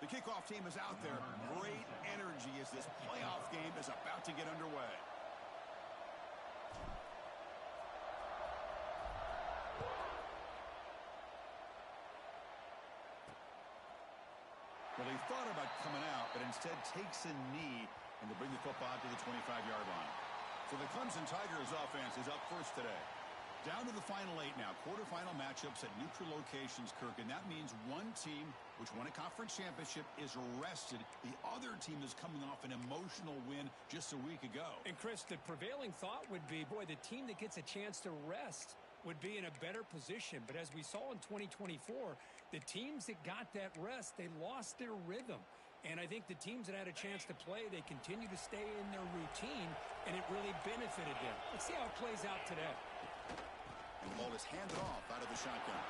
The kickoff team is out there. Great energy as this playoff game is about to get underway. Well, he thought about coming out, but instead takes a knee, and they bring the football to the 25-yard line. So the Clemson Tigers offense is up first today. Down to the final 8 now. Quarterfinal matchups at neutral locations, Kirk, and that means one team, which won a conference championship, is rested. The other team is coming off an emotional win just a week ago. And, Chris, the prevailing thought would be, boy, the team that gets a chance to rest would be in a better position. But as we saw in 2024, the teams that got that rest, they lost their rhythm. And I think the teams that had a chance to play, they continue to stay in their routine, and it really benefited them. Let's see how it plays out today. And the ball is handed off out of the shotgun.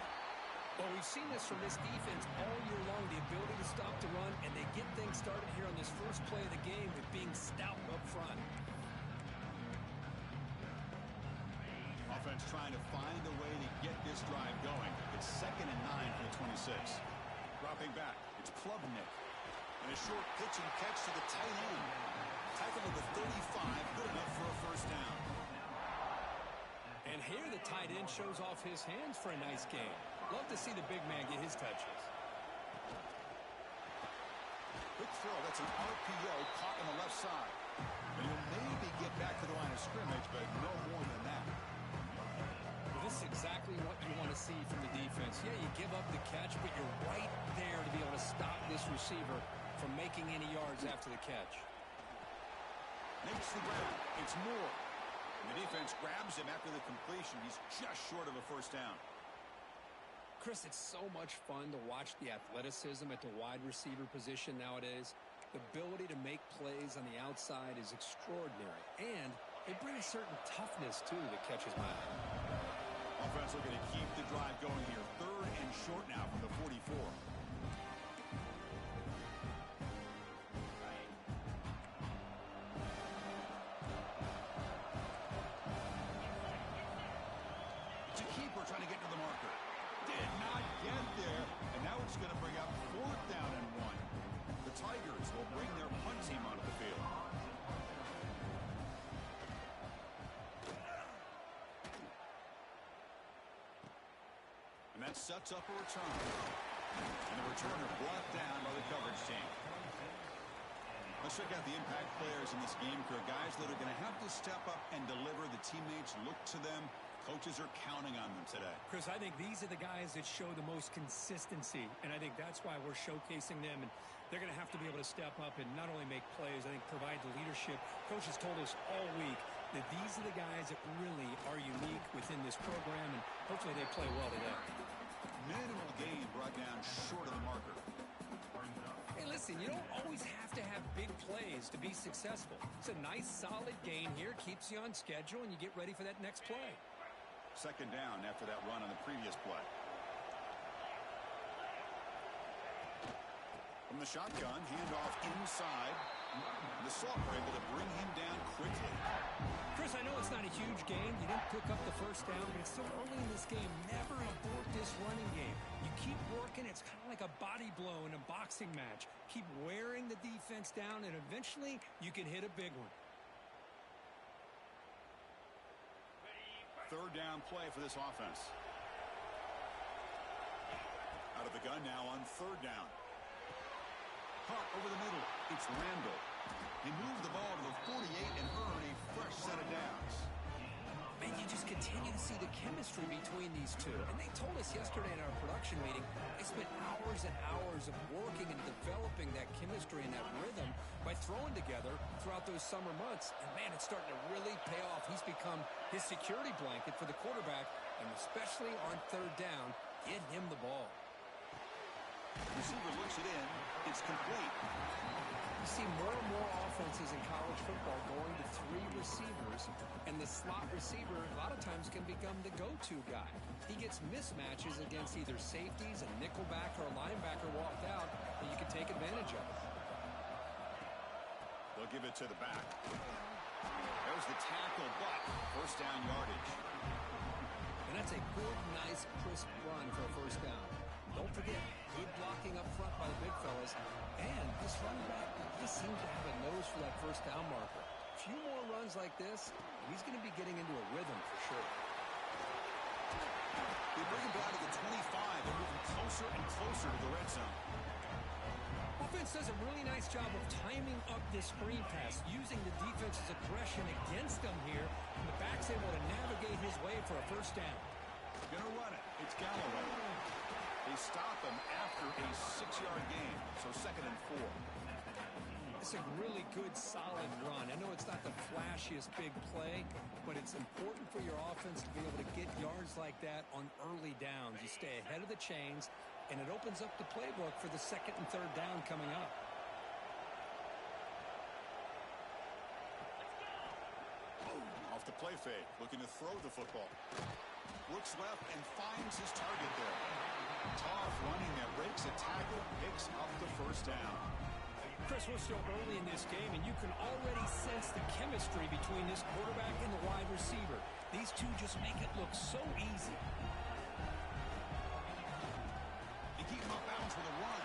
Well, we've seen this from this defense all year long, the ability to stop the run, and they get things started here on this first play of the game with being stout up front. Offense trying to find a way to get this drive going. It's 2nd and 9 for the 26. Dropping back, it's Klubnik. And a short pitch and catch to the tight end. Tackle to the 35, good enough for a first down. And here the tight end shows off his hands for a nice game. Love to see the big man get his touches. Quick throw, that's an RPO caught on the left side. And he'll maybe get back to the line of scrimmage, but no more than that. Well, this is exactly what you want to see from the defense. Yeah, you give up the catch, but you're right there to be able to stop this receiver from making any yards after the catch. Makes the grab. It's Moore. And the defense grabs him after the completion. He's just short of a first down. Chris, it's so much fun to watch the athleticism at the wide receiver position nowadays. The ability to make plays on the outside is extraordinary. And they bring a certain toughness, too, that catches my eye. Offense looking to keep the drive going here. 3rd and short now from the 44. Trying to get to the marker. Did not get there. And now it's going to bring up 4th down and 1. The Tigers will bring their punt team onto the field. And that sets up a return. And the returner brought down by the coverage team. Let's check out the impact players in this game, Kirk. Guys that are going to have to step up and deliver. The teammates look to them. Coaches are counting on them today. Chris, I think these are the guys that show the most consistency, and I think that's why we're showcasing them, and they're going to have to be able to step up and not only make plays, I think provide the leadership. Coach has told us all week that these are the guys that really are unique within this program, and hopefully they play well today. Minimal gain brought down short of the marker. Hey, listen, you don't always have to have big plays to be successful. It's a nice, solid gain here, keeps you on schedule, and you get ready for that next play. 2nd down after that run on the previous play. From the shotgun, handoff inside. The Salter able to bring him down quickly. Chris, I know it's not a huge game. You didn't pick up the first down, but it's so early in this game. Never abort this running game. You keep working. It's kind of like a body blow in a boxing match. Keep wearing the defense down, and eventually you can hit a big one. 3rd down play for this offense. Out of the gun now on 3rd down. Caught over the middle. It's Randall. He moved the ball to the 48 and earned a fresh set of downs. Man, you just continue to see the chemistry between these two. And they told us yesterday in our production meeting, they spent hours and hours of working and developing that chemistry and that rhythm by throwing together throughout those summer months. And, man, it's starting to really pay off. He's become his security blanket for the quarterback, and especially on 3rd down, get him the ball. Receiver looks it in. It's complete. You see more and more offenses in college football going to 3 receivers, and the slot receiver a lot of times can become the go-to guy. He gets mismatches against either safeties, a nickelback, or a linebacker walked out that you can take advantage of. They'll give it to the back. There's the tackle, but first down yardage. And that's a good, nice, crisp run for a first down. Don't forget, good blocking up front by the big fellas. And this running back, he seemed to have a nose for that first down marker. A few more runs like this, he's going to be getting into a rhythm for sure. They bring him down to the 25 and moving closer and closer to the red zone. Offense does a really nice job of timing up this screen pass, using the defense's aggression against them here, and the back's able to navigate his way for a first down. Gonna run it. It's Galloway. They stop him after a 6-yard gain, so 2nd and 4. It's a really good, solid run. I know it's not the flashiest big play, but it's important for your offense to be able to get yards like that on early downs. You stay ahead of the chains, and it opens up the playbook for the 2nd and 3rd down coming up. Off the play fake, looking to throw the football. Looks left and finds his target there. Tough running that breaks a tackle, picks up the first down. Chris, we're still early in this game, and you can already sense the chemistry between this quarterback and the wide receiver. These two just make it look so easy. They keep him off balance with a run.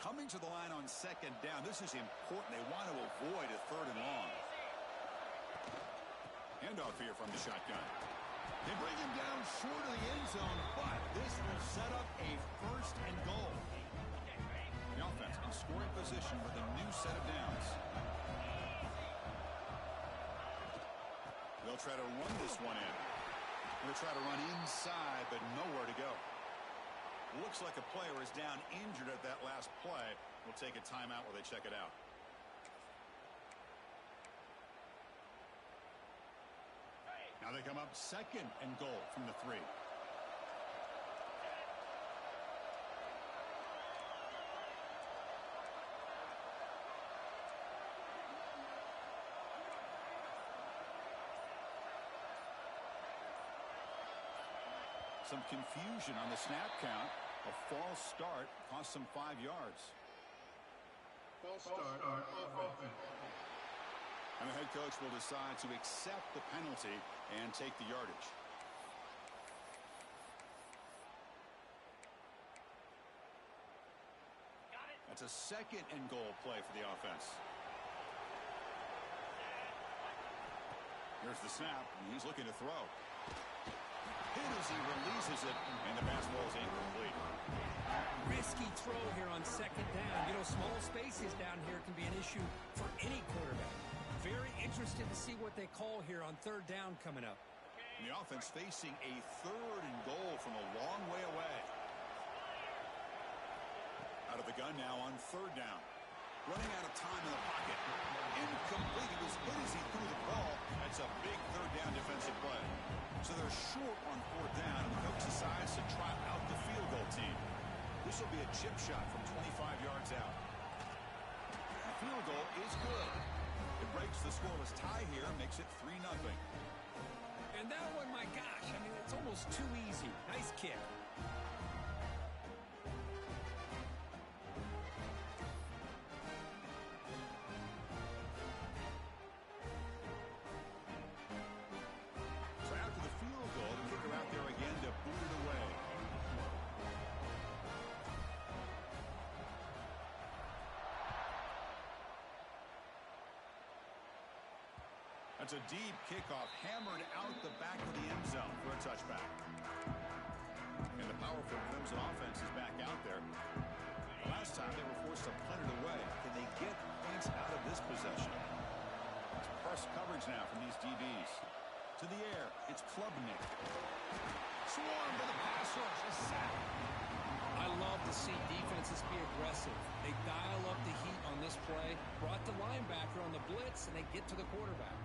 Coming to the line on 2nd down. This is important. They want to avoid a 3rd and long. Handoff here from the shotgun. They bring him down short of the end zone, but this will set up a 1st and goal. The offense in scoring position with a new set of downs. They'll try to run this one in. They'll try to run inside, but nowhere to go. Looks like a player is down injured at that last play. We'll take a timeout while they check it out. Now they come up 2nd and goal from the 3. Some confusion on the snap count. A false start cost them 5 yards. False start on offense. And the head coach will decide to accept the penalty and take the yardage. That's a 2nd and goal play for the offense. Here's the snap. He's looking to throw. Hit as he releases it, and the pass ball is incomplete. Risky throw here on 2nd down. You know, small spaces down here can be an issue for any quarterback. Very interested to see what they call here on 3rd down coming up. And the offense facing a 3rd and goal from a long way away. Out of the gun now on 3rd down. Running out of time in the pocket. Incomplete. He was hit as he threw the ball. That's a big 3rd down defensive play. So they're short on 4th down, and the coach decides to try out the field goal team. This will be a chip shot from 25 yards out. The field goal is good. It breaks the scoreless tie here, makes it 3-0. And that one, my gosh, I mean, it's almost too easy. Nice kick. That's a deep kickoff, hammered out the back of the end zone for a touchback. And the powerful Clemson offense is back out there. Last time they were forced to punt it away. Can they get points out of this possession? It's press coverage now from these DBs. To the air, it's Klubnik. Swarm by the pass rush, a sack. I love to see defenses be aggressive. They dial up the heat on this play, brought the linebacker on the blitz, and they get to the quarterback.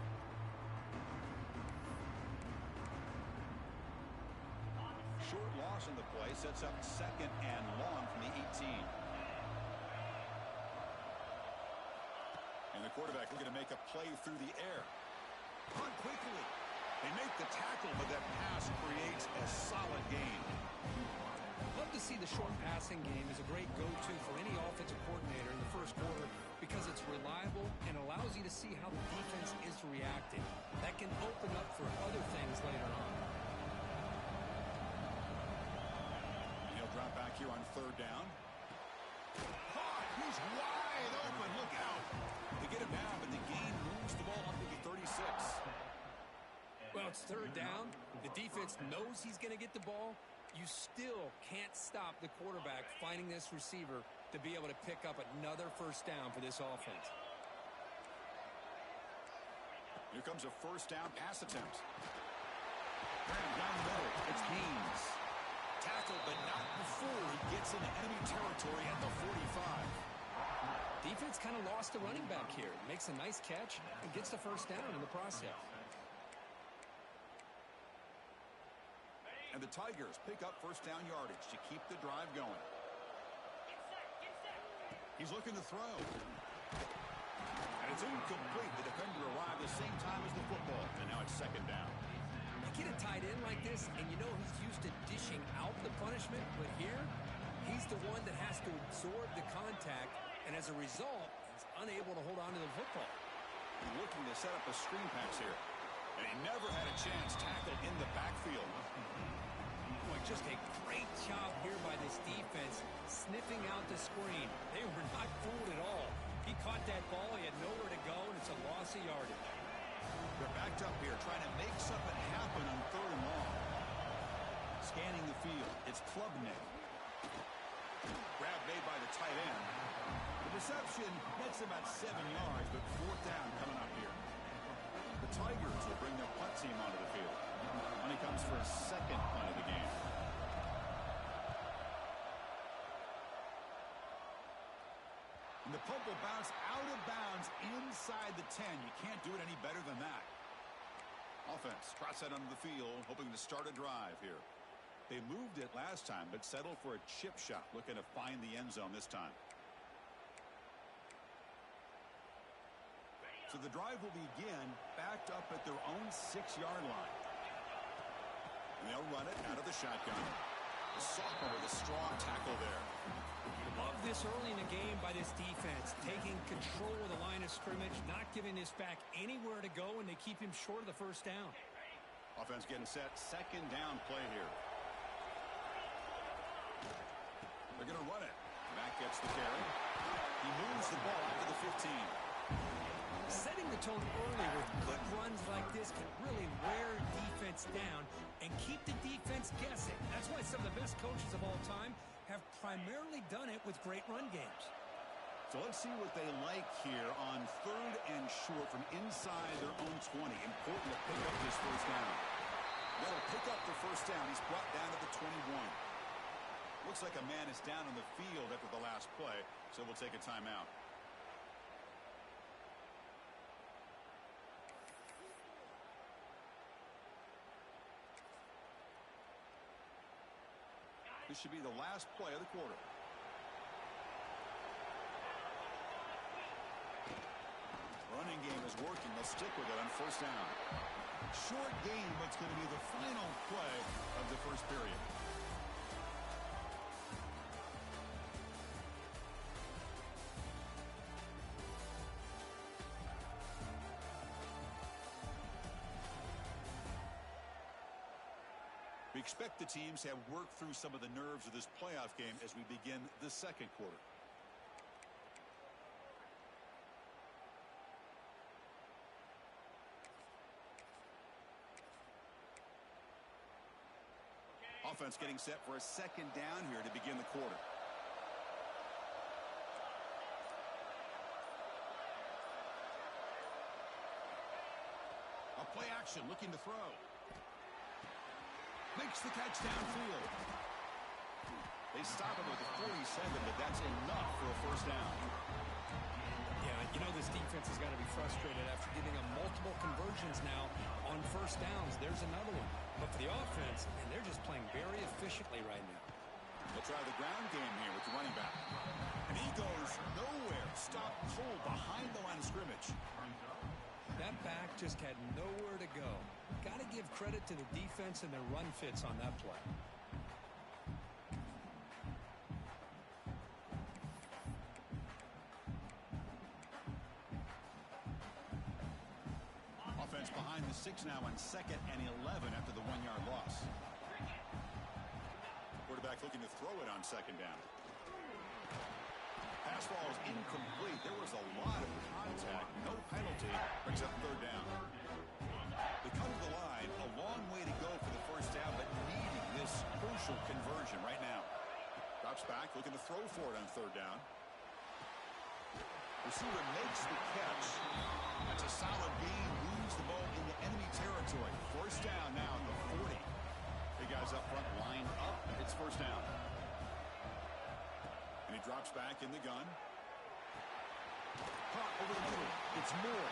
Short loss on the play sets up 2nd and long from the 18. And the quarterback looking to make a play through the air. Caught quickly. They make the tackle, but that pass creates a solid gain. Love to see the short passing game is a great go-to for any offensive coordinator in the first quarter because it's reliable and allows you to see how the defense is reacting. That can open up for other things later on. He'll drop back here on third down. Caught! He's wide open. Look out. They get him down, but the gain moves the ball up to the 36. Well, it's third down. The defense knows he's going to get the ball. You still can't stop the quarterback finding this receiver to be able to pick up another first down for this offense. Here comes a first down pass attempt. Down the middle, it's Haynes. Tackled, but not before he gets into enemy territory at the 45. Defense kind of lost the running back here. Makes a nice catch and gets the first down in the process. And the Tigers pick up first down yardage to keep the drive going. He's looking to throw. And it's incomplete. The defender arrived the same time as the football. And now it's second down. You get a tight end like this, and you know he's used to dishing out the punishment. But here, he's the one that has to absorb the contact. And as a result, he's unable to hold on to the football. He's looking to set up a screen pass here. And he never had a chance tackled in the backfield. Boy, just a great job here by this defense, sniffing out the screen. They were not fooled at all. He caught that ball, he had nowhere to go, and it's a loss of yardage. They're backed up here, trying to make something happen on third and long. Scanning the field, it's Klubnik. Grab made by the tight end. The reception nets about 7 yards, but fourth down coming up here. The Tigers will bring their punt team onto the field. Money comes for a second punt of the game. And the punt will bounce out of bounds inside the 10. You can't do it any better than that. Offense trots that onto the field, hoping to start a drive here. They moved it last time, but settled for a chip shot, looking to find the end zone this time. So the drive will begin backed up at their own 6-yard line. And they'll run it out of the shotgun. The sophomore with a strong tackle there. Love this early in the game by this defense, taking control of the line of scrimmage, not giving this back anywhere to go, and they keep him short of the first down. Offense getting set, second down play here. They're going to run it. Mack gets the carry. He moves the ball out to the 15. Setting the tone early with good runs like this can really wear defense down and keep the defense guessing. That's why some of the best coaches of all time have primarily done it with great run games. So let's see what they like here on third and short from inside their own 20. Important to pick up this first down. That'll pick up the first down. He's brought down to the 21. Looks like a man is down on the field after the last play, so we'll take a timeout. This should be the last play of the quarter. Running game is working. They'll stick with it on first down. Short game, but it's going to be the final play of the first period. We expect the teams to have worked through some of the nerves of this playoff game as we begin the second quarter. Offense getting set for a second down here to begin the quarter. A play action looking to throw. Makes the catch downfield. They stop him at the 47, but that's enough for a first down. Yeah, you know this defense has got to be frustrated after giving them multiple conversions now on first downs. There's another one. But for the offense, and they're just playing very efficiently right now. They'll try the ground game here with the running back. And he goes nowhere. Stopped cold behind the line of scrimmage. That back just had nowhere to go. Got to give credit to the defense and their run fits on that play. Offense behind the 6 now on 2nd and 11 after the 1-yard loss. Quarterback looking to throw it on 2nd down. Pass ball is incomplete. There was a lot of contact. No penalty. Brings up 3rd down. They come to the line. A long way to go for the 1st down, but needing this crucial conversion right now. Drops back, looking to throw for it on 3rd down. Receiver makes the catch. That's a solid gain. Moves the ball into enemy territory. 1st down now at the 40. Big guys up front lined up. It's 1st down. And he drops back in the gun. Caught over the middle. It's Moore.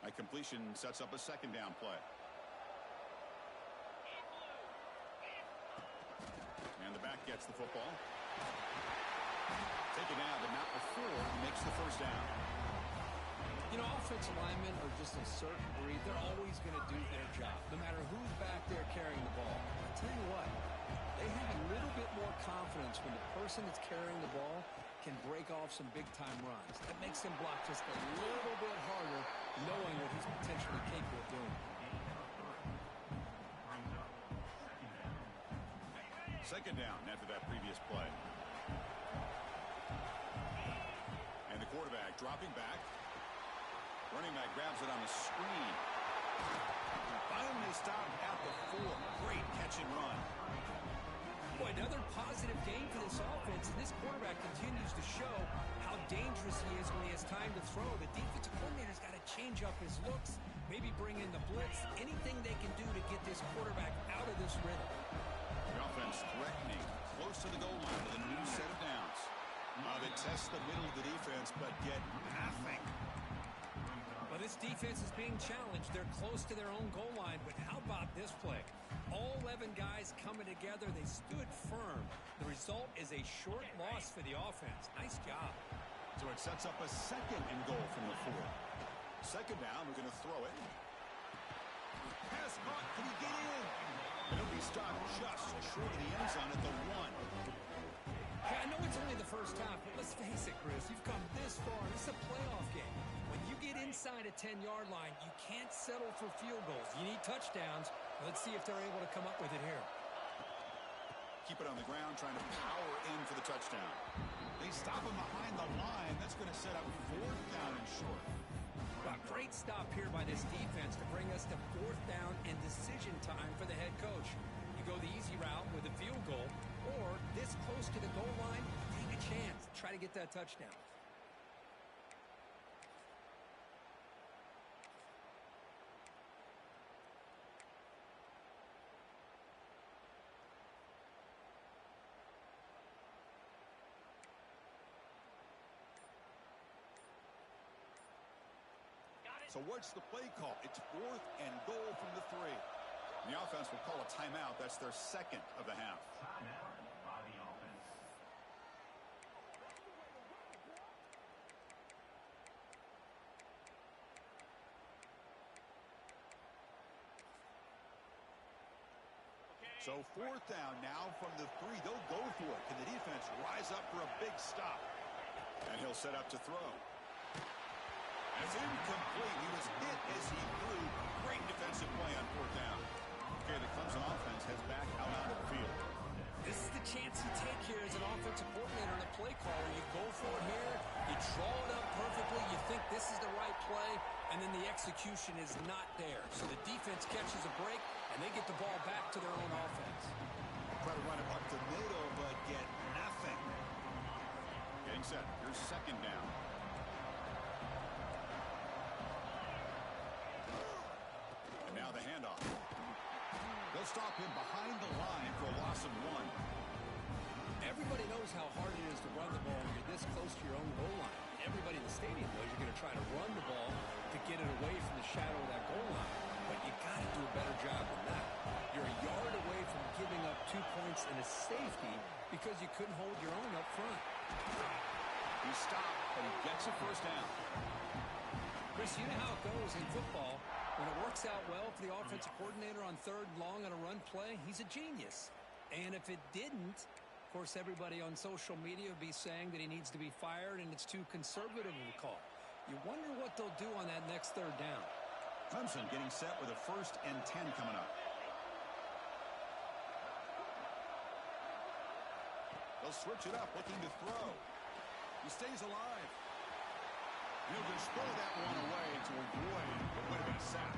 A completion sets up a 2nd down play. And the back gets the football. Take it down, but not before he makes the 1st down. You know, offensive linemen are just a certain breed. They're always going to do their job, no matter who's back there carrying the ball. I'll tell you what, they have a little bit more confidence when the person that's carrying the ball can break off some big-time runs. That makes him block just a little bit harder, knowing what he's potentially capable of doing. 2nd down after that previous play. And the quarterback dropping back. Running back grabs it on the screen. Finally stopped at the 4. Great catch and run. Boy, another positive game for this offense, and this quarterback continues to show how dangerous he is when he has time to throw. The defensive coordinator's got to change up his looks, maybe bring in the blitz, anything they can do to get this quarterback out of this rhythm. The offense threatening, close to the goal line with a new set of downs. They test the middle of the defense, but get nothing. Well, this defense is being challenged. They're close to their own goal line, but how about this play? All 11 guys coming together. They stood firm. The result is a short loss for the offense. Nice job. So it sets up a 2nd and goal from the 4. 2nd down, we're going to throw it. Pass caught. Can he get in? He'll be stopped just short of the end zone at the 1. Hey, I know it's only the 1st half, but let's face it, Chris. You've come this far. This is a playoff game. When you get inside a 10-yard line, you can't settle for field goals. You need touchdowns. Let's see if they're able to come up with it here. Keep it on the ground, trying to power in for the touchdown. They stop him behind the line. That's going to set up 4th down and short. A great stop here by this defense to bring us to 4th down and decision time for the head coach. You go the easy route with a field goal, or this close to the goal line, take a chance. Try to get that touchdown. So what's the play call? It's 4th and goal from the 3. And the offense will call a timeout. That's their 2nd of the half. So 4th down now from the 3. They'll go for it. Can the defense rise up for a big stop? And he'll set up to throw. It's incomplete. He was hit as he threw. Great defensive play on 4th down. Okay, the Clemson offense heads back out onto the field. This is the chance you take here as an offensive coordinator and a play caller. You go for it here. You draw it up perfectly. You think this is the right play, and then the execution is not there. So the defense catches a break, and they get the ball back to their own offense. Try to run it up the middle, but get nothing. Getting set. Here's 2nd down. And now the handoff. They'll stop him behind the line for a loss of 1. Everybody knows how hard it is to run the ball when you're this close to your own goal line. Everybody in the stadium was you're going to try to run the ball to get it away from the shadow of that goal line. But you got to do a better job than that. You're a yard away from giving up 2 points and a safety because you couldn't hold your own up front. He stopped, but he gets a first down. Chris, you know how it goes in football. When it works out well for the offensive coordinator on 3rd and long on a run play, he's a genius. And if it didn't, of course, everybody on social media will be saying that he needs to be fired and it's too conservative of a call. You wonder what they'll do on that next 3rd down. Clemson getting set with a 1st and 10 coming up. They'll switch it up, looking to throw. He stays alive. He'll just throw that one away to avoid what would have been a sack.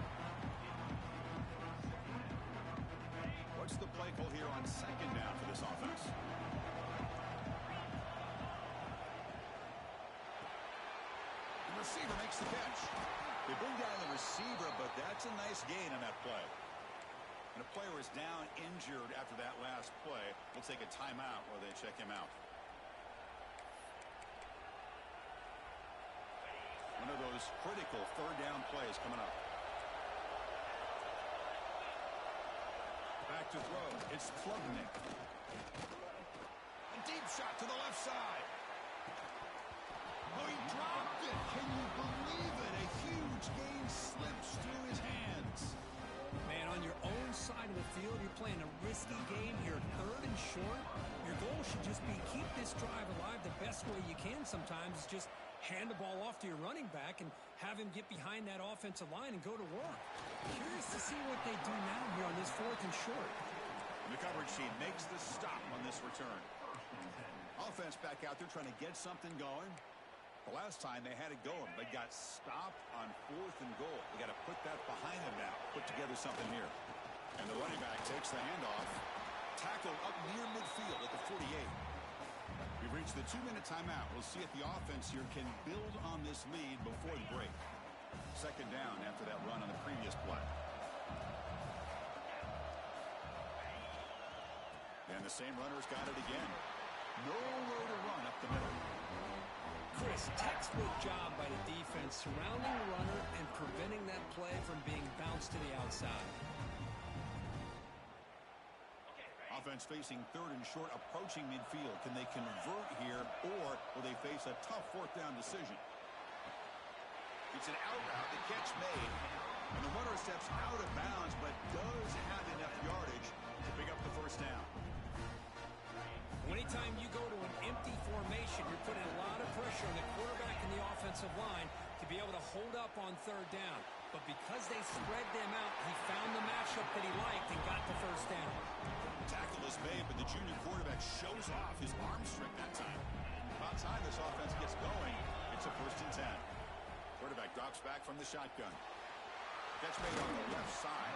What's the play call here on 2nd down for this offense? The receiver makes the catch. They bring down the receiver, but that's a nice gain on that play. And a player is down injured after that last play. We'll take a timeout while they check him out. One of those critical 3rd down plays coming up. Back to throw. It's Klubnik. A deep shot to the left side. Oh, he dropped it. Can you believe it? A huge gain slips through his hands. Man, on your own side of the field, you're playing a risky game here. 3rd and short. Your goal should just be keep this drive alive the best way you can sometimes. Is just hand the ball off to your running back and have him get behind that offensive line and go to work. Curious to see what they do now here on this 4th and short. The coverage sheet makes the stop on this return. Offense back out there trying to get something going. The last time they had it going, but got stopped on 4th and goal. They got to put that behind them now. Put together something here. And the running back takes the handoff. Tackled up near midfield at the 48. We've reached the 2-minute timeout. We'll see if the offense here can build on this lead before the break. 2nd down after that run on the previous play. And the same runner's got it again. Nowhere to run up the middle. Chris, textbook job by the defense surrounding the runner and preventing that play from being bounced to the outside. Offense facing 3rd and short, approaching midfield. Can they convert here, or will they face a tough 4th down decision? It's an out route, the catch made, and the runner steps out of bounds, but does have enough yardage to pick up the 1st down. Anytime you go to an empty formation, you're putting a lot of pressure on the quarterback and the offensive line to be able to hold up on 3rd down. But because they spread them out, he found the matchup that he liked and got the 1st down. Tackle is made, but the junior quarterback shows off his arm strength that time. About time this offense gets going, it's a 1st and 10. Quarterback drops back from the shotgun. Catch made on the left side.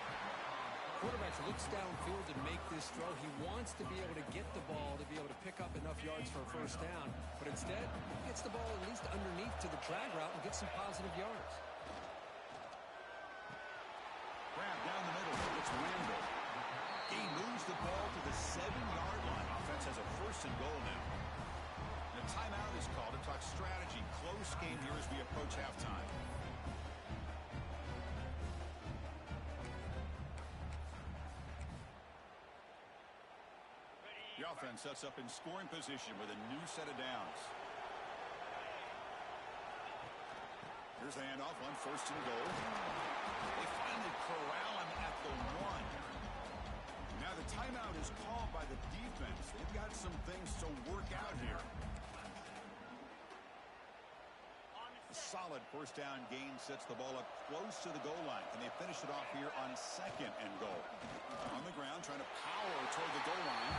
Quarterback looks downfield to make this throw. He wants to be able to get the ball to be able to pick up enough yards for a 1st down. But instead, he gets the ball at least underneath to the drag route and gets some positive yards. Grab down the middle. It's Randall. He moves the ball to the 7-yard line. Offense has a 1st and goal now. The timeout is called to talk strategy. Close game here as we approach halftime. The offense sets up in scoring position with a new set of downs. Here's the handoff on 1st and goal. They finally corral him at the 1. Now the timeout is called by the defense. They've got some things to work out here. A solid 1st down gain sets the ball up close to the goal line. Can they finish it off here on 2nd and goal? On the ground, trying to power toward the goal line.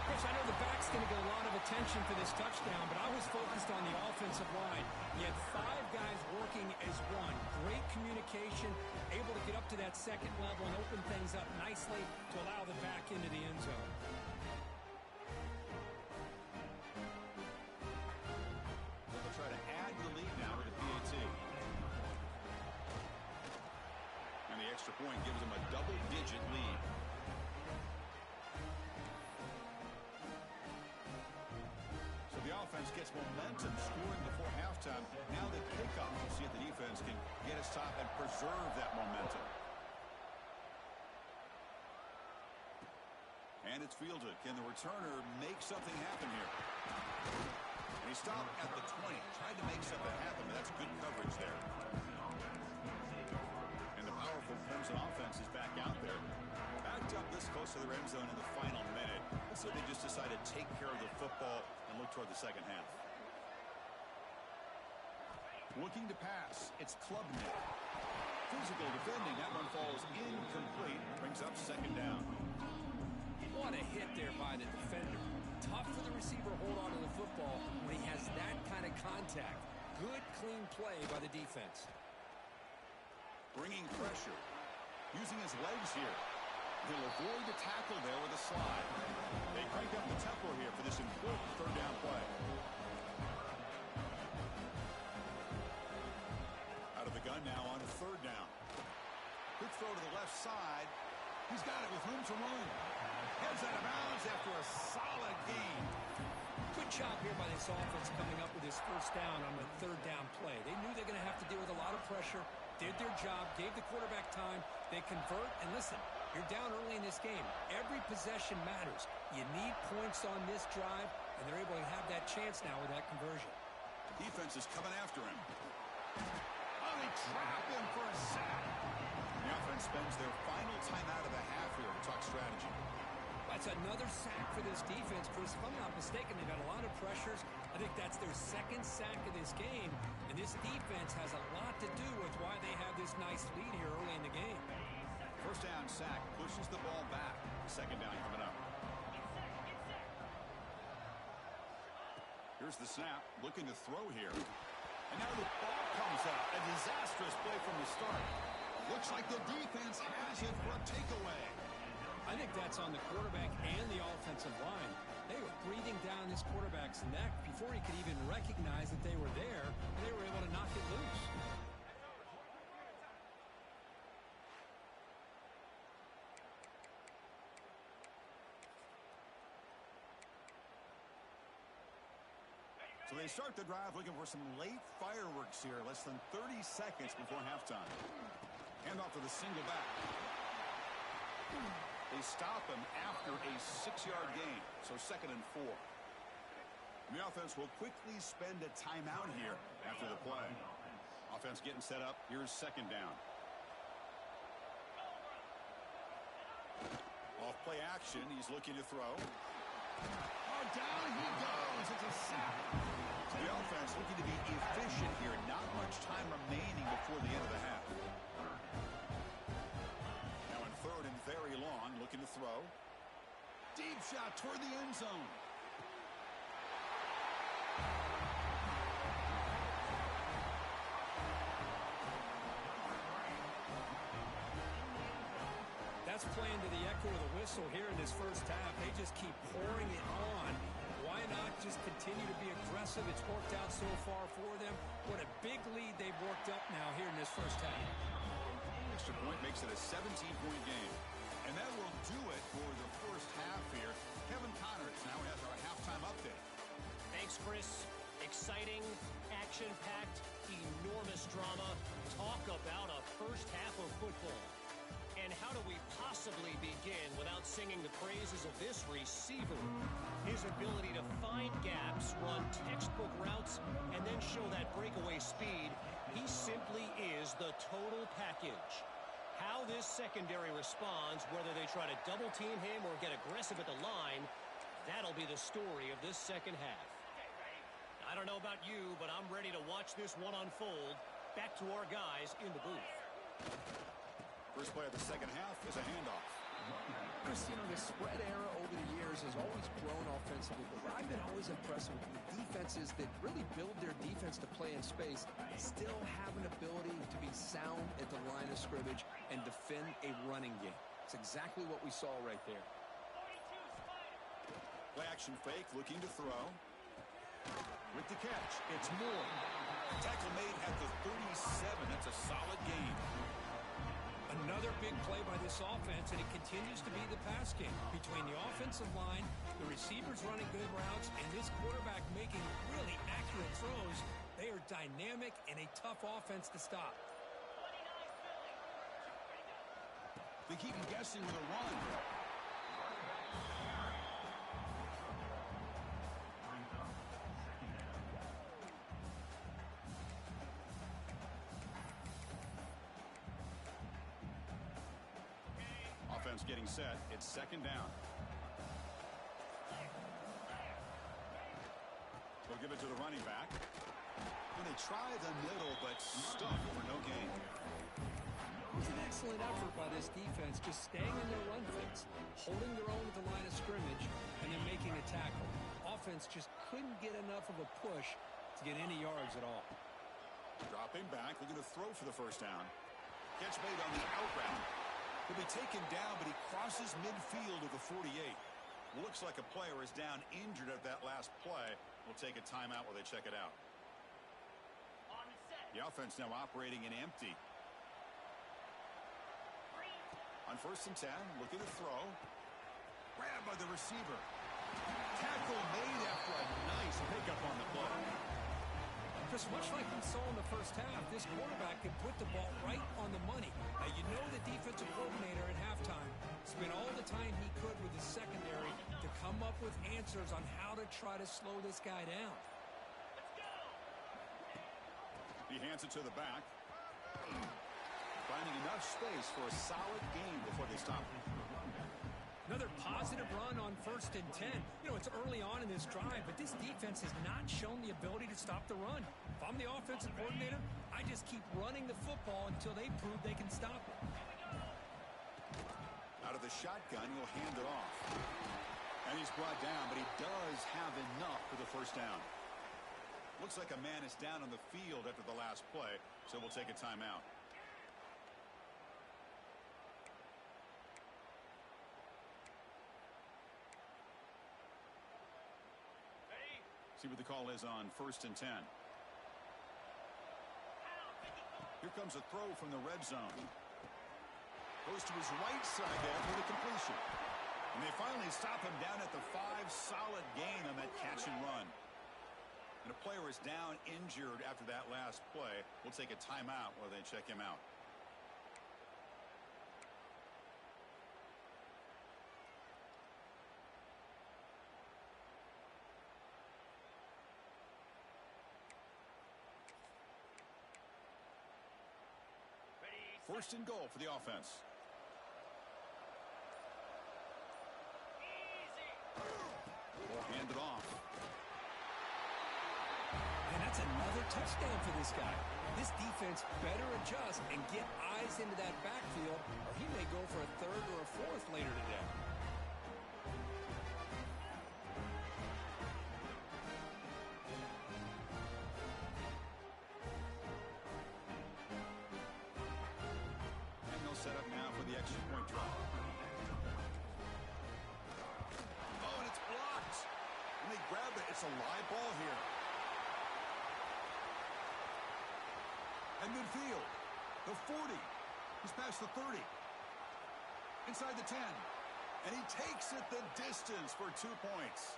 Chris, I know the back's going to get a lot of attention for this touchdown, but I was focused on the offensive line. You had 5 guys working as one. Great communication, able to get up to that 2nd level and open things up nicely to allow the back into the end zone. They'll try to add the lead now with the PAT. And the extra point gives them a double-digit lead. offense gets momentum scoring before halftime. Now the kickoff. We'll see if the defense can get a stop and preserve that momentum. And it's fielded. Can the returner make something happen here? And he stopped at the 20. Tried to make something happen, but that's good coverage there. And the powerful Clemson offense is back out there. Backed up this close to their end zone in the final minute. So they just decided to take care of the football and look toward the second half. Looking to pass. It's Klubnik. Physical defending. That one falls incomplete. Brings up second down. What a hit there by the defender. Tough for the receiver to hold on to the football when he has that kind of contact. Good, clean play by the defense. Bringing pressure. Using his legs here. He'll avoid the tackle there with a slide. They crank up the tempo here for this important third down play. Out of the gun now on third down. Quick throw to the left side. He's got it with room to run. Heads out of bounds after a solid gain. Good job here by this offense coming up with his first down on the third down play. They knew they're going to have to deal with a lot of pressure. Did their job, gave the quarterback time. They convert, and listen, you're down early in this game. Every possession matters. You need points on this drive, and they're able to have that chance now with that conversion. Defense is coming after him. Oh, they trap him for a sack. The offense spends their final timeout of the half here to talk strategy. That's another sack for this defense, Chris. If I'm not mistaken, they've got a lot of pressures. I think that's their second sack of this game, and this defense has a lot to do with why they have this nice lead here early in the game. First down sack pushes the ball back. Second down coming up. Here's the snap, looking to throw here. And now the ball comes out. A disastrous play from the start. Looks like the defense has it for a takeaway. I think that's on the quarterback and the offensive line. They were breathing down this quarterback's neck before he could even recognize that they were there. They were able to knock it loose. So they start the drive looking for some late fireworks here. Less than 30 seconds before halftime. Hand off to the single back. They stop him after a 6-yard gain. So 2nd and 4. The offense will quickly spend a timeout here after the play. Offense getting set up. Here's second down. Off play action. He's looking to throw. Oh, down he goes. It's a sack. So the offense looking to be efficient here. Not much time remaining before the end of the half. Now in third and very long. Looking to throw. Deep shot toward the end zone. That's playing to the echo of the whistle here in this first half. They just keep pouring it on. Why not just continue to be aggressive? It's worked out so far for them. What a big lead they've worked up now here in this first half. Extra point makes it a 17-point game. And that will do it for the first half here. Kevin Connors now has our halftime update. Thanks, Chris. Exciting, action-packed, enormous drama. Talk about a first half of football. And how do we possibly begin without singing the praises of this receiver? His ability to find gaps, run textbook routes, and then show that breakaway speed. He simply is the total package. How this secondary responds, whether they try to double-team him or get aggressive at the line, that'll be the story of this second half. I don't know about you, but I'm ready to watch this one unfold. Back to our guys in the booth. First play of the second half is a handoff. Chris, you know, the spread era over the years has always grown offensively, but what I've been always impressed with defenses that really build their defense to play in space still have an ability to be sound at the line of scrimmage and defend a running game. It's exactly what we saw right there. Play action fake, looking to throw. With the catch, it's Moore. Tackle made at the 37. That's a solid gain. Another big play by this offense, and it continues to be the pass game. Between the offensive line, the receivers running good routes, and this quarterback making really accurate throws, they are dynamic and a tough offense to stop. They keep him guessing with a run. Offense getting set. It's second down. They'll give it to the running back. And they try the middle, but stuck for no gain. It was an excellent effort by this defense, just staying in their run fits, holding their own at the line of scrimmage, and then making a tackle. Offense just couldn't get enough of a push to get any yards at all. Dropping back, looking to throw for the first down. Catch made on the out route. He'll be taken down, but he crosses midfield of the 48. Looks like a player is down injured at that last play. We'll take a timeout while they check it out. The offense now operating in empty. On 1st and 10, looking to throw. Grabbed by the receiver. Tackle made after a nice pickup on the play. Just much like we saw in the first half, this quarterback can put the ball right on the money. Now, you know the defensive coordinator at halftime spent all the time he could with his secondary to come up with answers on how to try to slow this guy down. He hands it to the back. Finding enough space for a solid gain before they stop him. Another positive run on 1st and 10. You know, it's early on in this drive, but this defense has not shown the ability to stop the run. If I'm the offensive coordinator, I just keep running the football until they prove they can stop it. Out of the shotgun, he'll hand it off. And he's brought down, but he does have enough for the first down. Looks like a man is down on the field after the last play, so we'll take a timeout. See what the call is on 1st and 10. Here comes a throw from the red zone. Goes to his right side there for the completion. And they finally stop him down at the 5. Solid gain on that catch and run. And a player is down injured after that last play. We'll take a timeout while they check him out. First and goal for the offense. We'll hand it off. And that's another touchdown for this guy. This defense better adjust and get eyes into that backfield, or he may go for a 3rd or a 4th later today. Set up now for the extra point drop. Oh, and it's blocked. And they grab it. It's a live ball here. And midfield. The 40. He's past the 30. Inside the 10. And he takes it the distance for 2 points.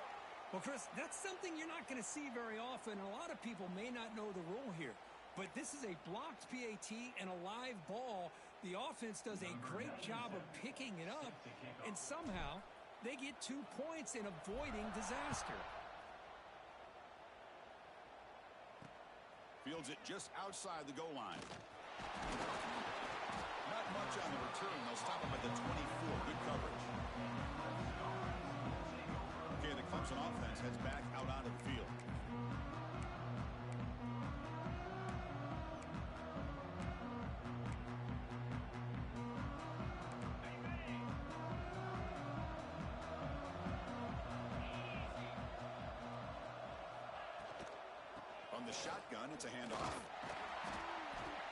Well, Chris, that's something you're not going to see very often. A lot of people may not know the rule here. But this is a blocked PAT and a live ball. The offense does a great job of picking it up, and somehow they get 2 points in avoiding disaster. Fields it just outside the goal line. Not much on the return. They'll stop him at the 24. Good coverage. Okay, the Clemson offense heads back out onto the field. The shotgun, it's a handoff.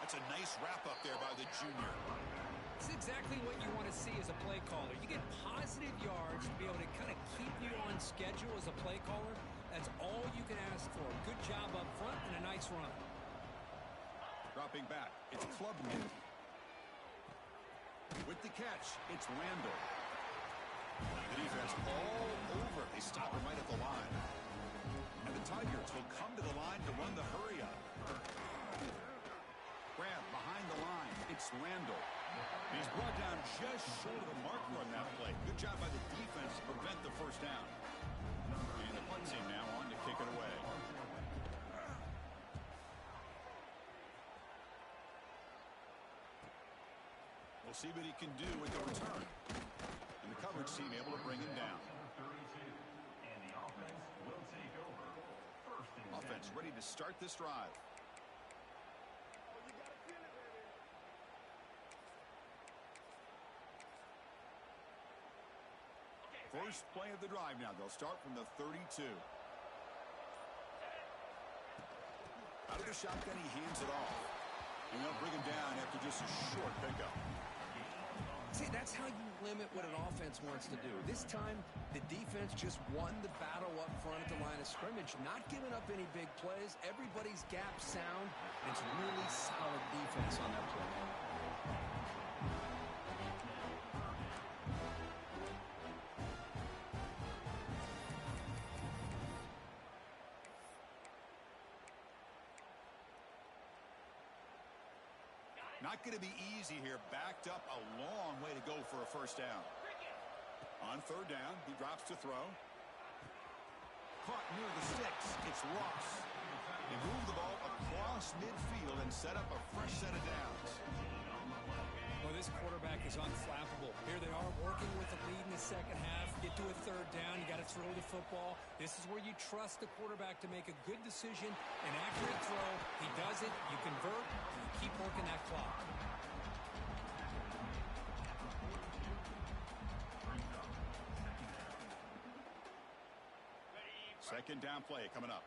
That's a nice wrap-up there by the junior. It's exactly what you want to see as a play caller. You get positive yards to be able to kind of keep you on schedule as a play caller. That's all you can ask for. Good job up front and a nice run. Dropping back, it's Clubman. the catch. It's Randall. The defense all over. They stop him right at the line. And the Tigers will come to the line to run the hurry up. Grab behind the line. It's Randall. He's brought down just short of the marker on that play. Good job by the defense to prevent the first down. And the punt team now on to kick it away. We'll see what he can do with the return. And the coverage team able to bring him down. Offense ready to start this drive. First play of the drive now. They'll start from the 32. Out of the shotgun, he hands it off. And they'll bring him down after just a short pickup. See, that's how you limit what an offense wants to do. This time, the defense just won the battle up front at the line of scrimmage, not giving up any big plays. Everybody's gap sound. It's really solid defense on that play. Not going to be easy here. Backed up a long way to go for a first down. On third down, he drops to throw. Caught near the sticks. It's Ross. They move the ball across midfield and set up a fresh set of downs. Well, this quarterback is unflappable. Here they are working with the lead in the second half. Get to a third down. You got to throw the football. This is where you trust the quarterback to make a good decision, an accurate throw. He does it. You convert. And you keep working that clock. Second down play coming up.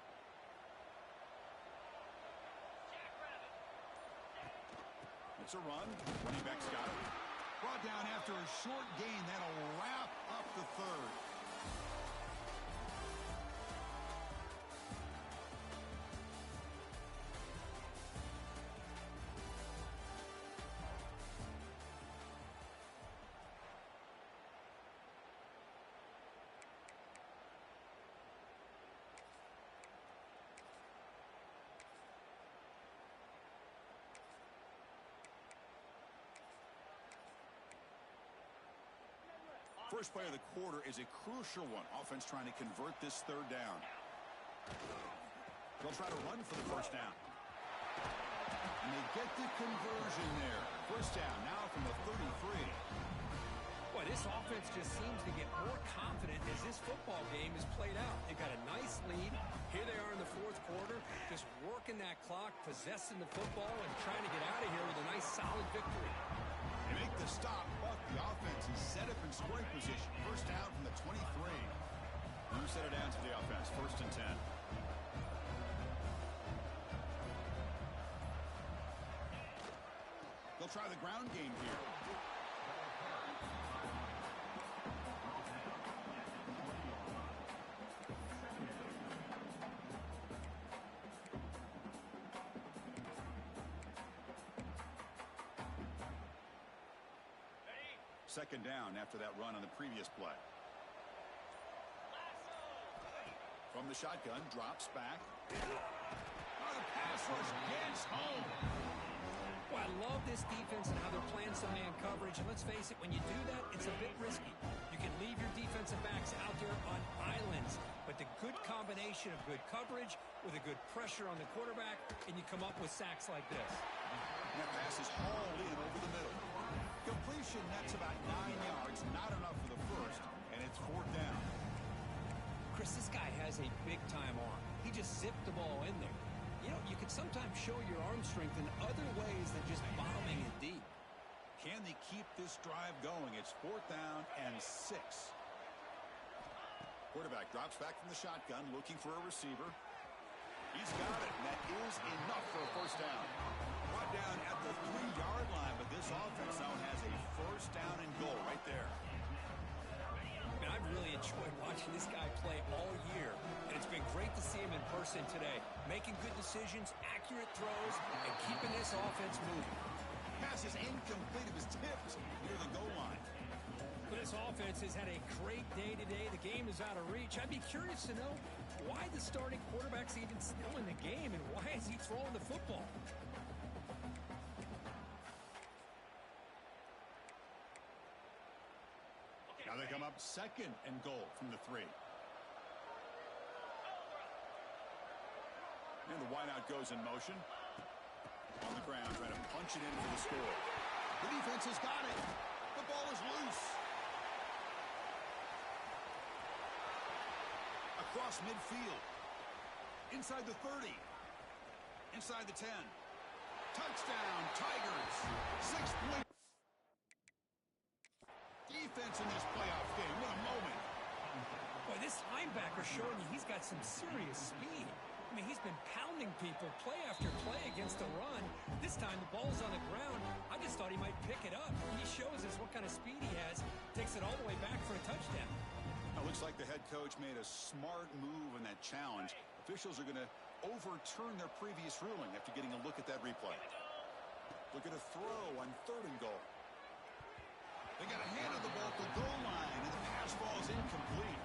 It's a run. Running back's got it. Brought down after a short gain. That'll wrap up the third. First play of the quarter is a crucial one. Offense trying to convert this third down. They'll try to run for the first down. And they get the conversion there. First down now from the 33. Boy, this offense just seems to get more confident as this football game is played out. They've got a nice lead. Here they are in the fourth quarter, just working that clock, possessing the football, and trying to get out of here with a nice, solid victory. They make the stop, but the offense is set up in scoring position. First down from the 23. New set of downs to the offense. First and 10. They'll try the ground game here. Second down after that run on the previous play. From the shotgun, drops back. Oh, the pass rush gets home. Well, I love this defense and how they're playing some man coverage. And let's face it, when you do that, it's a bit risky. You can leave your defensive backs out there on islands. But the good combination of good coverage with a good pressure on the quarterback, and you come up with sacks like this. And that pass is hauled in over the middle. Completion nets about 9 yards, not enough for the first, and it's fourth down. Chris, this guy has a big-time arm. He just zipped the ball in there. You know, you can sometimes show your arm strength in other ways than just bombing it deep. Can they keep this drive going? It's fourth down and 6. Quarterback drops back from the shotgun, looking for a receiver. He's got it, and that is enough for a first down. Brought down at the 3-yard line, but this offense now has a first down and goal right there. Man, I've really enjoyed watching this guy play all year, and it's been great to see him in person today, making good decisions, accurate throws, and keeping this offense moving. Pass is incomplete. It was tipped near the goal line. Well, this offense has had a great day today. The game is out of reach. I'd be curious to know why the starting quarterback's even still in the game and why is he throwing the football? Now they come up second and goal from the 3. And the wideout goes in motion. On the ground, trying to punch it in for the score. The defense has got it. The ball is loose. Across midfield. Inside the 30. Inside the 10. Touchdown, Tigers. 6-point defense in this playoff game. What a moment. Boy, this linebacker's showing you he's got some serious speed. I mean, he's been pounding people play after play against the run. This time the ball's on the ground. I just thought he might pick it up. He shows us what kind of speed he has. Takes it all the way back for a touchdown. It looks like the head coach made a smart move in that challenge. Officials are going to overturn their previous ruling after getting a look at that replay. Look at a throw on 3rd and goal. They got a hand on the ball at the goal line, and the pass ball is incomplete.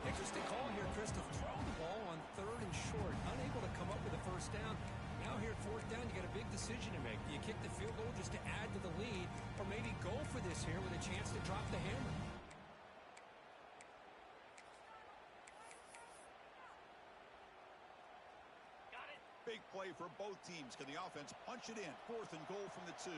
Interesting call here, Chris, to throw the ball on 3rd and short. Unable to come up with a first down. Now here at 4th down, you got a big decision to make. Do you kick the field goal just to add to the lead, or maybe go for this here with a chance to drop the hammer? Big play for both teams. Can the offense punch it in? 4th and goal from the 2.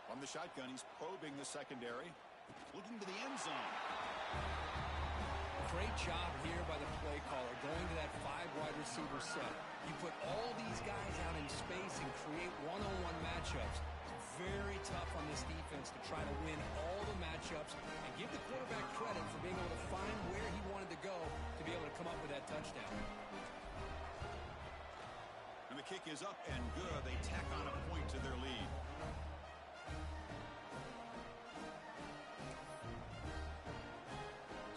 On the shotgun, he's probing the secondary. Looking to the end zone. Great job here by the play caller, going to that 5 wide receiver set. You put all these guys out in space and create one-on-one matchups. It's very tough on this defense to try to win all the matchups and give the quarterback credit for being able to find where he wanted to go to be able to come up with that touchdown. And the kick is up and good. They tack on a point to their lead.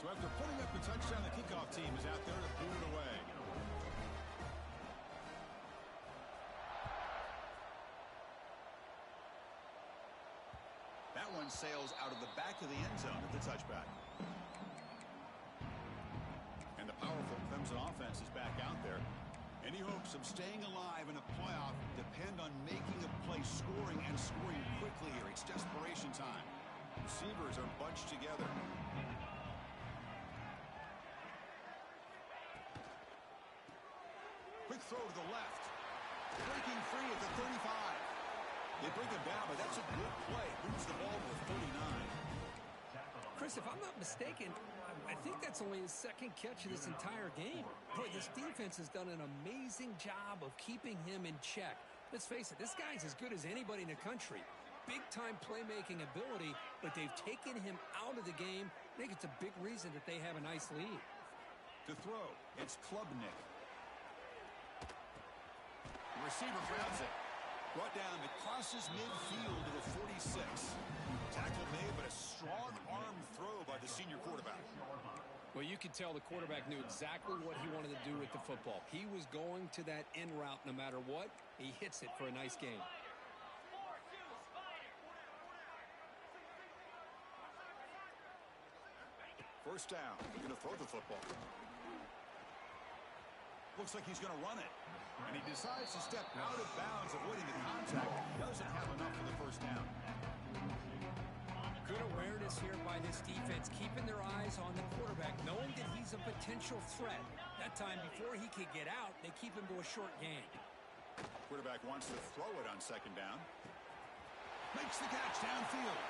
So after putting up the touchdown, the kickoff team is out there to boot it away. That one sails out of the back of the end zone at the touchback. And the powerful Clemson offense is back out there. Any hopes of staying alive in a playoff depend on making a play, scoring, and scoring quickly here. It's desperation time. Receivers are bunched together. Quick throw to the left. Breaking free at the 35. They bring him down, but that's a good play. Moves the ball to the 39. Chris, if I'm not mistaken, I think that's only his 2nd catch of this entire game. Boy, this defense has done an amazing job of keeping him in check. Let's face it, this guy's as good as anybody in the country. Big-time playmaking ability, but they've taken him out of the game. I think it's a big reason that they have a nice lead. To throw, it's Klubnik. The receiver grabs it. Brought down, it crosses midfield to the 46. Tackle made, but a strong arm throw by the senior quarterback. Well, you could tell the quarterback knew exactly what he wanted to do with the football. He was going to that in route no matter what. He hits it for a nice game. First down. They're going to throw the football. Looks like he's going to run it. And he decides to step out of bounds, avoiding the contact. Doesn't have enough for the first down. Good awareness here by this defense, keeping their eyes on the quarterback, knowing that he's a potential threat. That time, before he could get out, they keep him to a short game. Quarterback wants to throw it on 2nd down. Makes the catch downfield.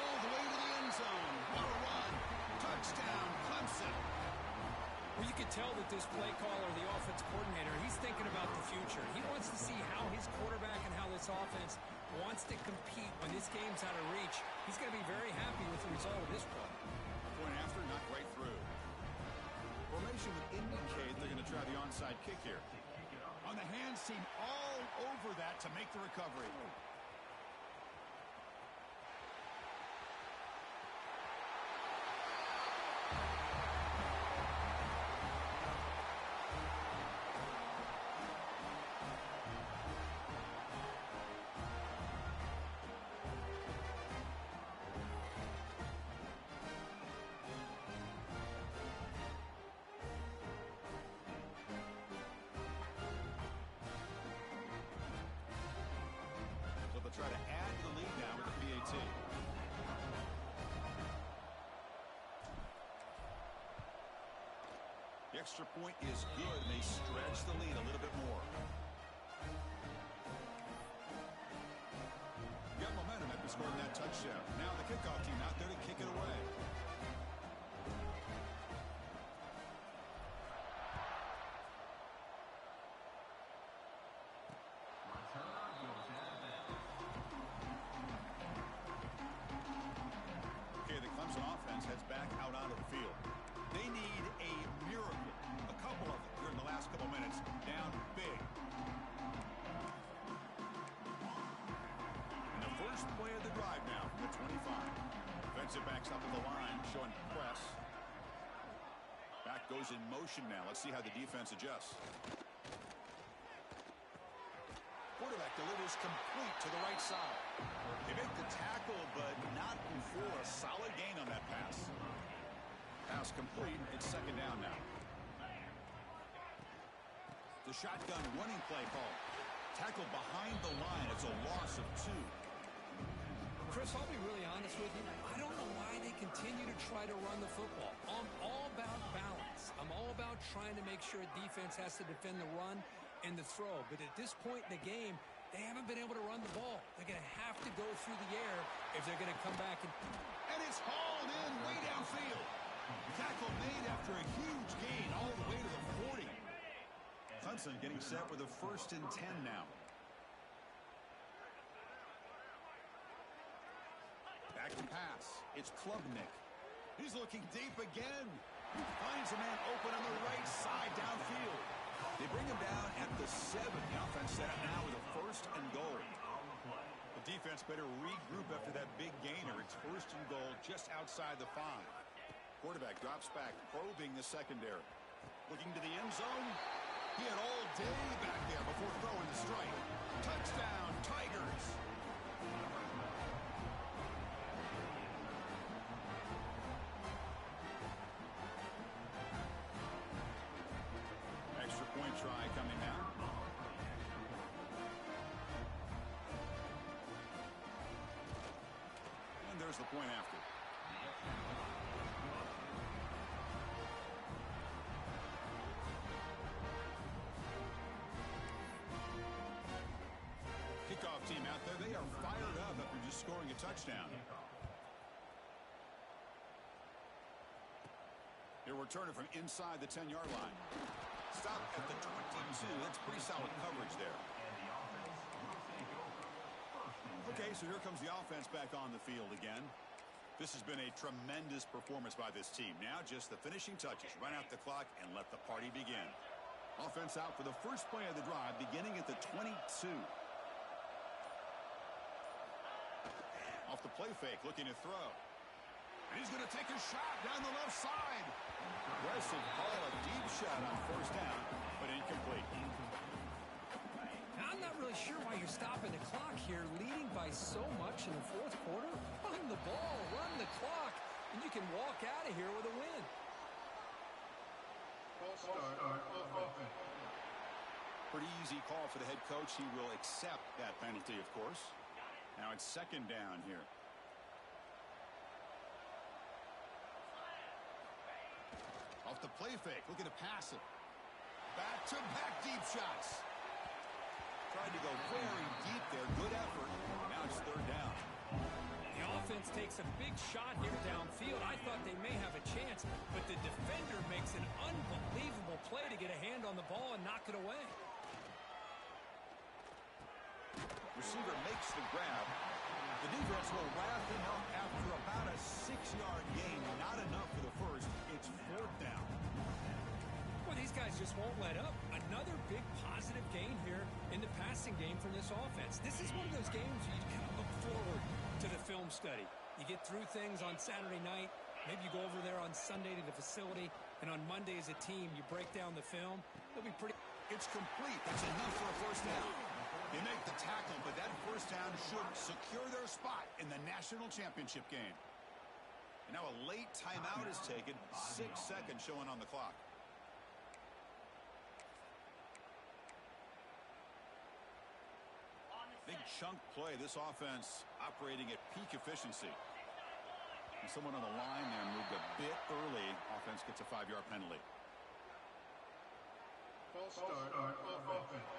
All the way to the end zone. What a run. Touchdown, Clemson. Well, you can tell that this play caller, the offense coordinator, he's thinking about the future. He wants to see how his quarterback and how this offense wants to compete when this game's out of reach. He's going to be very happy with the result of this play. Point after, not right through. Formation would indicate they're going to try the onside kick here. On the hands team, all over that to make the recovery. The extra point is good, and they stretch the lead a little bit more. Got momentum after scoring that touchdown. Now the kickoff team out there to kick it away. Okay, the Clemson offense heads back out onto the field. They need a miracle. A couple of them during the last couple minutes. Down big. And the first play of the drive now from the 25. Defensive backs up at the line, showing press. Back goes in motion now. Let's see how the defense adjusts. Quarterback delivers complete to the right side. They make the tackle, but not before a solid gain on that pass. Pass complete. It's second down now. The shotgun running play call. Tackled behind the line. It's a loss of 2. Chris, I'll be really honest with you. I don't know why they continue to try to run the football. I'm all about balance. I'm all about trying to make sure a defense has to defend the run and the throw. But at this point in the game, they haven't been able to run the ball. They're going to have to go through the air if they're going to come back. And it's hauled in way downfield. Tackle made after a huge gain all the way to the 40. Clemson getting set with a 1st and 10 now. Back to pass. It's Klubnik. He's looking deep again. Finds a man open on the right side downfield. They bring him down at the 7. The offense set up now with a 1st and goal. The defense better regroup after that big gainer. It's 1st and goal just outside the 5. Quarterback drops back, probing the secondary. Looking to the end zone. He had all day back there before throwing the strike. Touchdown, Tigers. Extra point try coming now. And there's the point after. Kickoff team out there, they are fired up after just scoring a touchdown. They're returning from inside the 10-yard line. Stop at the 22. That's pretty solid coverage there. Okay, so here comes the offense back on the field again. This has been a tremendous performance by this team. Now just the finishing touches. Run out the clock and let the party begin. Offense out for the first play of the drive, beginning at the 22. Off the play fake, looking to throw. And he's going to take a shot down the left side. Aggressive call, a deep shot on 1st down, but incomplete. Now, I'm not really sure why you're stopping the clock here, leading by so much in the 4th quarter. Run the ball, run the clock, and you can walk out of here with a win. False start on offense. Pretty easy call for the head coach. He will accept that penalty, of course. Now it's second down here. Off the play fake, looking to pass it. Back-to-back deep shots. Tried to go very deep there. Good effort. Now it's 3rd down. The offense takes a big shot here downfield. I thought they may have a chance, but the defender makes an unbelievable play to get a hand on the ball and knock it away. Receiver makes the grab. The defense will wrap him up after about a 6-yard gain. Not enough for the first. It's 4th down. Well, these guys just won't let up. Another big positive gain here in the passing game from this offense. This is one of those games you kind of look forward to the film study. You get through things on Saturday night. Maybe you go over there on Sunday to the facility, and on Monday as a team, you break down the film. It'll be pretty. It's complete. That's enough for a 1st down. They make the tackle, but that 1st down should secure their spot in the national championship game. And now a late timeout is taken. 6 seconds showing on the clock. Big chunk play. This offense operating at peak efficiency. And someone on the line there moved a bit early. Offense gets a 5-yard penalty. False start on offense.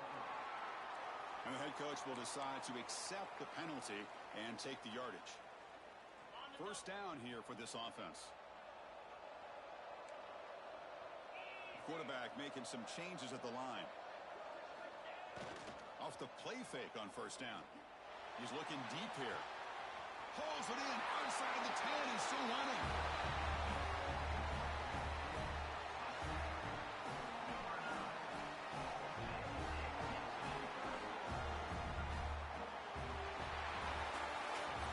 And the head coach will decide to accept the penalty and take the yardage. First down here for this offense. Quarterback making some changes at the line. Off the play fake on first down. He's looking deep here. Pulls it in outside the 10. He's still running.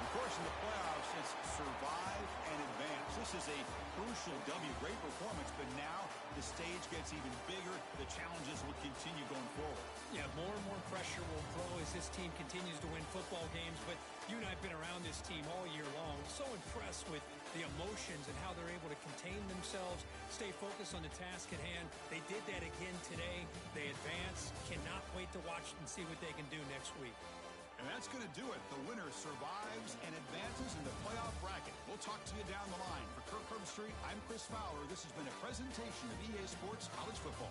Of course, in the playoffs, it's survive and advance. This is a crucial W. Great performance, but now the stage gets even bigger. The challenges will continue going forward. Yeah, more and more pressure will grow as this team continues to win football games. But you and I have been around this team all year long. So impressed with the emotions and how they're able to contain themselves, stay focused on the task at hand. They did that again today. They advance. Cannot wait to watch and see what they can do next week. And that's going to do it. The winner survives and advances in the playoff bracket. We'll talk to you down the line. For Kirk Herbstreit, I'm Chris Fowler. This has been a presentation of EA Sports College Football.